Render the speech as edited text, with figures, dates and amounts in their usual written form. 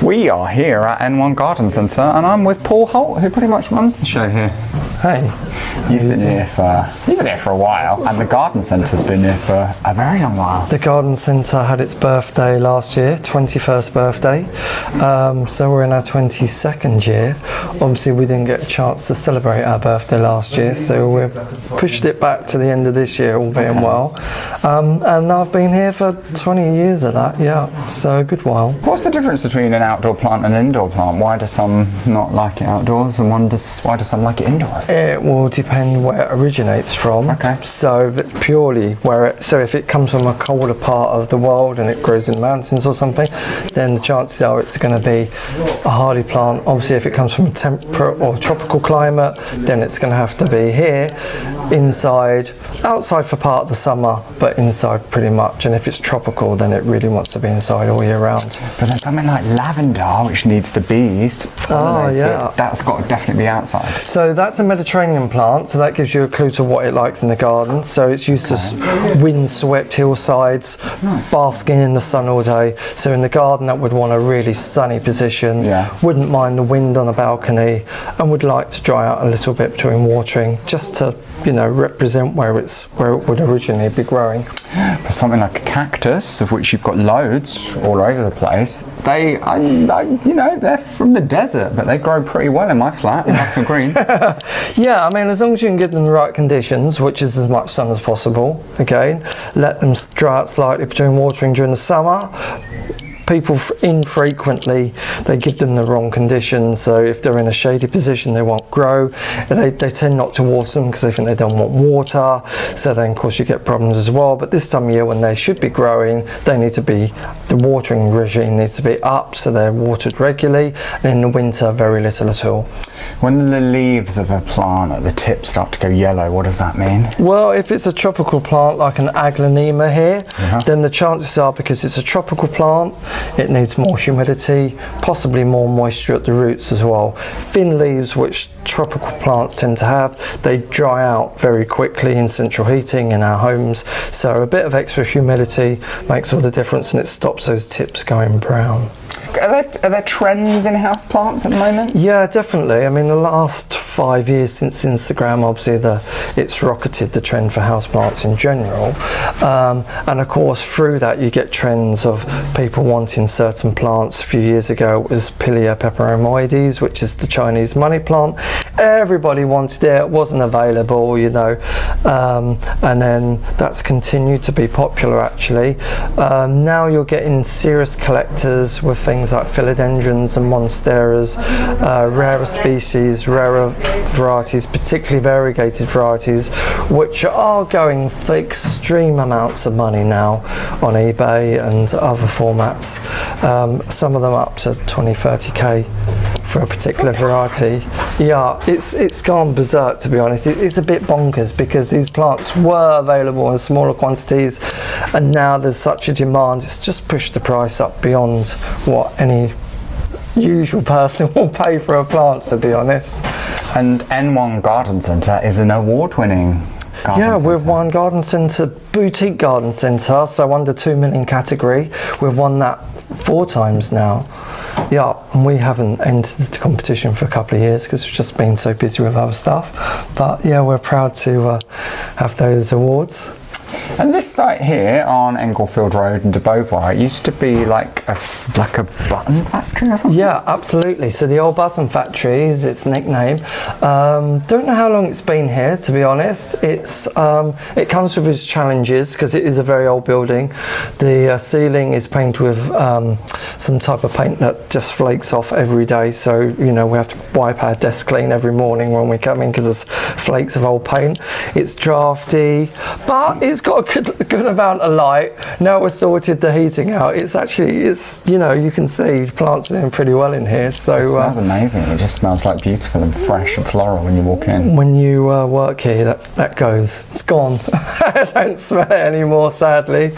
We are here at N1 Garden Centre and I'm with Paul Holt, who pretty much runs the show here. Hey. You've been here for a while, and the garden centre's been here for a very long while. The garden centre had its birthday last year, 21st birthday. So we're in our 22nd year. Obviously we didn't get a chance to celebrate our birthday last year, so we've pushed it back to the end of this year, all being well. And I've been here for 20 years of that, yeah, so a good while. What's the difference between an outdoor plant and an indoor plant? Why do some not like it outdoors and why do some like it indoors? It will depend where it originates from. Okay. So purely so if it comes from a colder part of the world and it grows in the mountains or something, then the chances are it's going to be a hardy plant. Obviously if it comes from a temperate or tropical climate, then it's going to have to be here, inside, outside for part of the summer, but inside pretty much. And if it's tropical, then it really wants to be inside all year round. But then something like lavender, which needs the bees to pollinate it, that's got to definitely be outside. So that's a Mediterranean plant, so that gives you a clue to what it likes in the garden. So it's used to wind-swept hillsides, basking in the sun all day. So in the garden that would want a really sunny position, wouldn't mind the wind on the balcony, and would like to dry out a little bit between watering, just to, you know, represent where it would originally be growing. For something like a cactus, of which you've got loads all over the place, they're from the desert, but they grow pretty well in my flat in Upton Green. Yeah, I mean, as long as you can give them the right conditions, which is as much sun as possible, again, let them dry out slightly between watering during the summer. People infrequently, they give them the wrong conditions, so if they're in a shady position they won't grow. They tend not to water them because they think they don't want water, so then of course you get problems as well. But this time of year when they should be growing, the watering regime needs to be up, so they're watered regularly, and in the winter very little at all. When the leaves of a plant at the tip start to go yellow, what does that mean? Well, if it's a tropical plant like an aglaonema here, then the chances are, because it's a tropical plant, it needs more humidity, possibly more moisture at the roots as well. Thin leaves, which tropical plants tend to have, they dry out very quickly in central heating in our homes, so a bit of extra humidity makes all the difference, and it stops those tips going brown. Are there trends in house plants at the moment? Yeah, definitely. I mean, the last 5 years since Instagram, obviously it's rocketed the trend for houseplants in general. And of course, through that you get trends of people wanting certain plants. A few years ago it was Pilia peperomoides, which is the Chinese money plant. Everybody wanted it, it wasn't available, you know. And then that's continued to be popular actually. Now you're getting serious collectors with things like philodendrons and monsteras, rarer species, rarer varieties, particularly variegated varieties, which are going for extreme amounts of money now on eBay and other formats. Some of them up to 20-30k for a particular variety. Yeah, it's gone berserk, to be honest. It's a bit bonkers because these plants were available in smaller quantities, and now there's such a demand, it's just pushed the price up beyond what any usual person will pay for a plant, to be honest. And N1 Garden Centre is an award-winning garden centre. We've won Garden Centre, Boutique Garden Centre, so under 2 million category. We've won that 4 times now. Yeah, and we haven't entered the competition for a couple of years because we've just been so busy with other stuff. But yeah, we're proud to have those awards. And this site here on Englefield Rd in de Beauvoir, it used to be like a button factory or something? Yeah, absolutely. So the old button factory is its nickname. Don't know how long it's been here, to be honest. It comes with its challenges because it is a very old building. The ceiling is painted with some type of paint that just flakes off every day. So, you know, we have to wipe our desk clean every morning when we come in because there's flakes of old paint. It's drafty, but it's got a good amount of light. Now we've sorted the heating out, it's you know, you can see plants are doing pretty well in here. So it smells amazing. It just smells like beautiful and fresh and floral when you walk in. When you work here, that goes, it's gone. I don't smell it anymore, sadly.